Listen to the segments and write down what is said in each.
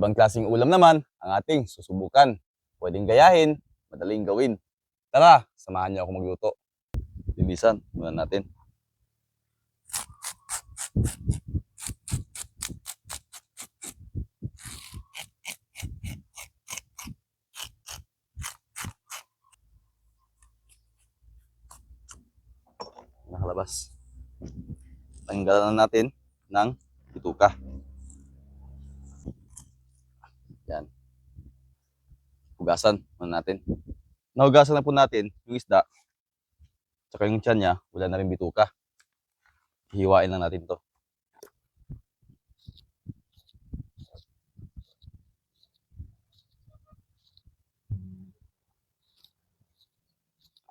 Ibang klaseng ulam naman ang ating susubukan. Pwedeng gayahin, madaling gawin. Tara, samahan niyo ako magluto. Linisan muna natin. Nakalabas. Tanggalan na natin ng bituka. Yan. Hugasan muna natin. Nahugasan na po natin yung isda. Tsaka yung tiyan niya, wala na rin bituka. Hihiwain lang natin to.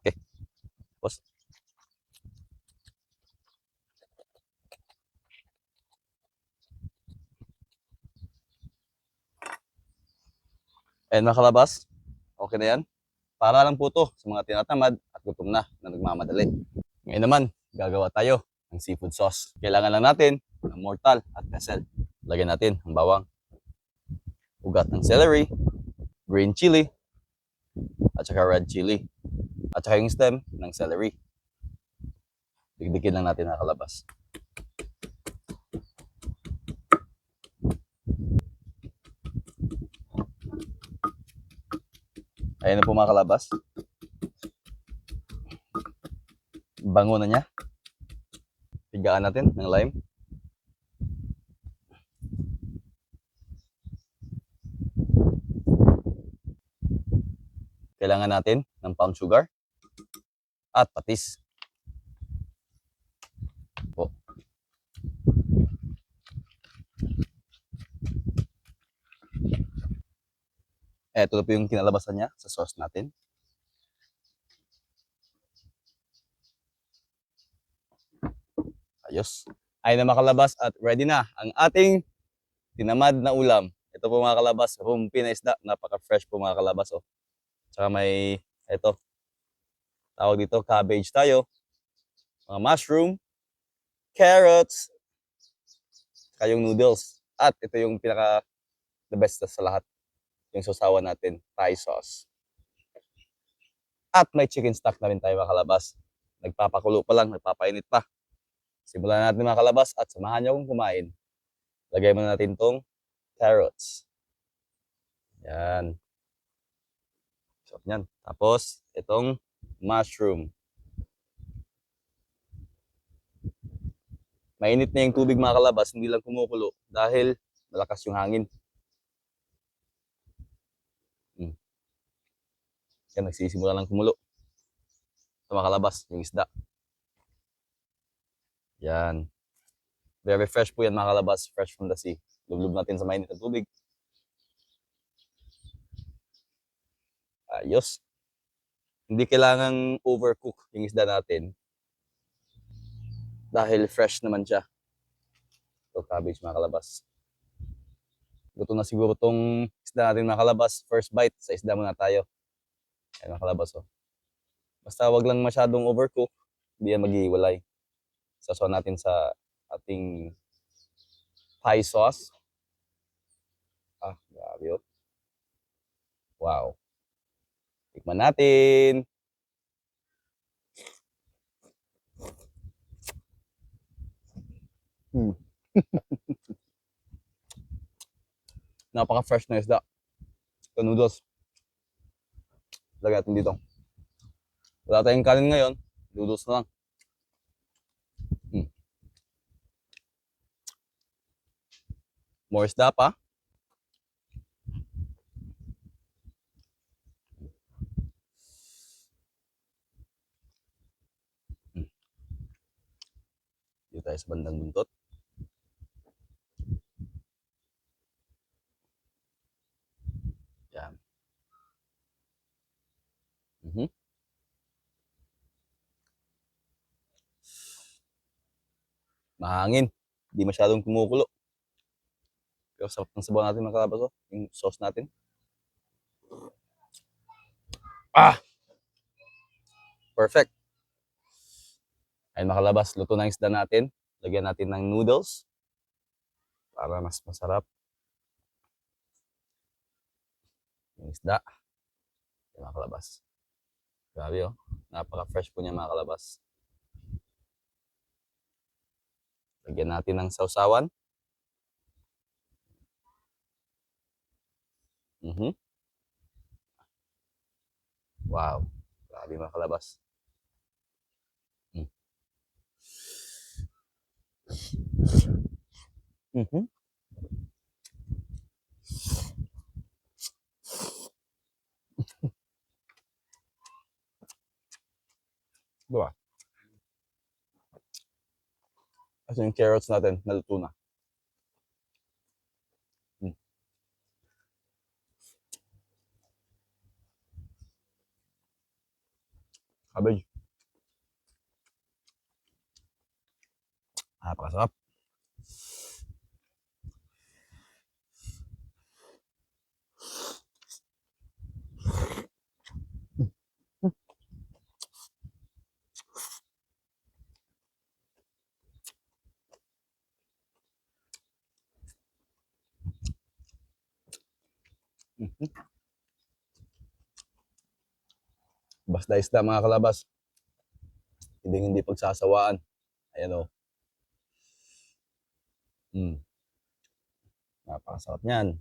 Okay. Tapos, ayun mga kalabas, okay na yan. Para lang po to sa mga tinatamad at gutom na nagmamadali. Ngayon naman, gagawa tayo ng seafood sauce. Kailangan lang natin ng mortal at pestle. Lagyan natin ang bawang, ugat ng celery, green chili, at saka red chili. At saka yung stem ng celery. Dikdikin lang natin ang kalabas. Ayan na po mga kalabas. Bango na niya. Pigaan natin ng lime. Kailangan natin ng pound sugar at patis. Po. Ito na po yung kinalabasan niya sa sauce natin. Ayos. Ay na makalabas at ready na ang ating tinamad na ulam. Ito po mga kalabas, rumpi na isda. Napaka-fresh po mga kalabas. Oh. Tsaka may, ito, tawag dito, cabbage tayo. Mga mushroom, carrots, tsaka yung noodles. At ito yung pinaka the best sa lahat. Yung sausawan natin, Thai sauce. At may chicken stock na rin tayo mga kalabas. Nagpapakulo pa lang, nagpapainit pa. Simulan natin mga kalabas at samahan niyo akong kumain. Lagay muna natin tong carrots. Yan. So, yan. Tapos, itong mushroom. Mainit na yung tubig mga kalabas, hindi lang kumukulo dahil malakas yung hangin. Yan, nagsisimula lang kumulo. Ito mga kalabas, yung isda. Yan. Very fresh po yan mga kalabas, fresh from the sea. Lublub natin sa mainit na tubig. Ayos. Hindi kailangang overcook yung isda natin. Dahil fresh naman siya. Ito cabbage mga kalabas. Luto na siguro tong isda natin mga kalabas. First bite sa isda muna tayo. Ayan mga kalabas oh. Basta wag lang masyadong overcook. Hindi yan maghiwalay. Sasaw natin sa ating Thai sauce. Ah, grabe oh. Wow. Tikman natin. Napaka-fresh na isda. Ito noodles. Lagyan natin dito. Wala tayong kanin ngayon. Noodles na lang. More isda pa. Dito tayo sa bandang buntot. Yan. Mahangin. Hindi masyadong kumukulo. Pero sarap ng sabaw natin mga kalabas oh. Yung sauce natin. Ah! Perfect. Ayun makalabas. Luto na yung isda natin. Lagyan natin ng noodles. Para mas masarap. isda. Mga kalabas. Grabe oh. Napaka-fresh po niya mga kalabas. Lagyan natin ng sausawan. Wow. Grabe mga kalabas. Mm. Diba? Kasi yung carrots natin, naluto na. Mm. Cabbage. Napakasarap. Basta isda mga kalabas. Hindi pagsasawaan. Ayan o. Napakasarap niyan.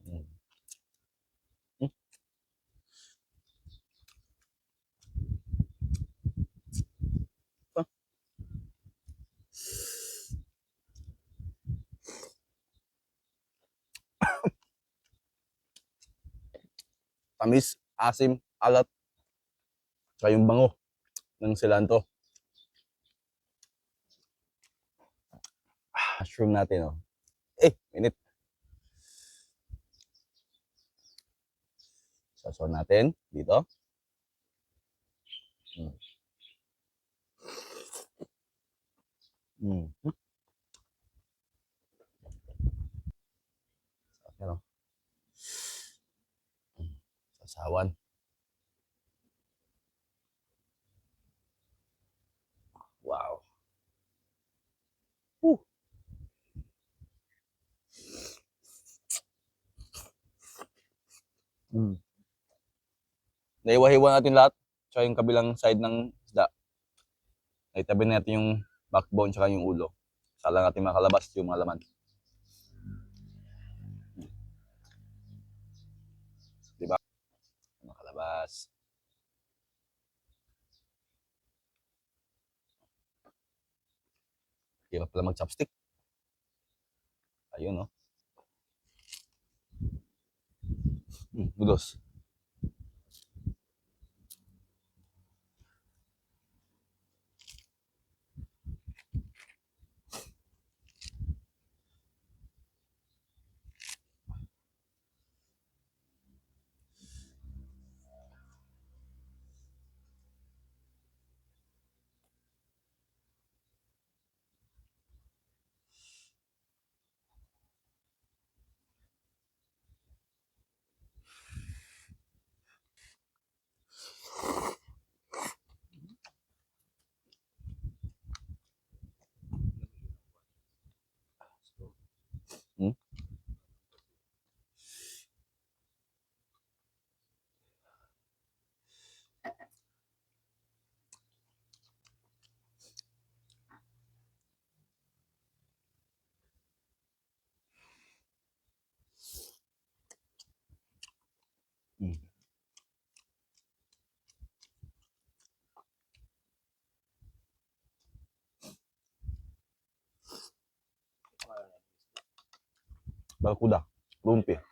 Mm. Ah. Tamis, asim, alat, saka yung bango ng silanto. Mushroom natin oh. Minute. Sasaw natin dito. Ano? Sasawan. Wow. Woo. Naiwa-hiwa natin lahat. Tsaka yung kabilang side ng isda. Naitabi natin yung backbone tsaka yung ulo. Sala natin makalabas yung mga laman. Diba? Makalabas. Hirap pala mag-chopstick. Ayun, no? Noodles. Hmm? Hmm. Barracuda. Lumpia.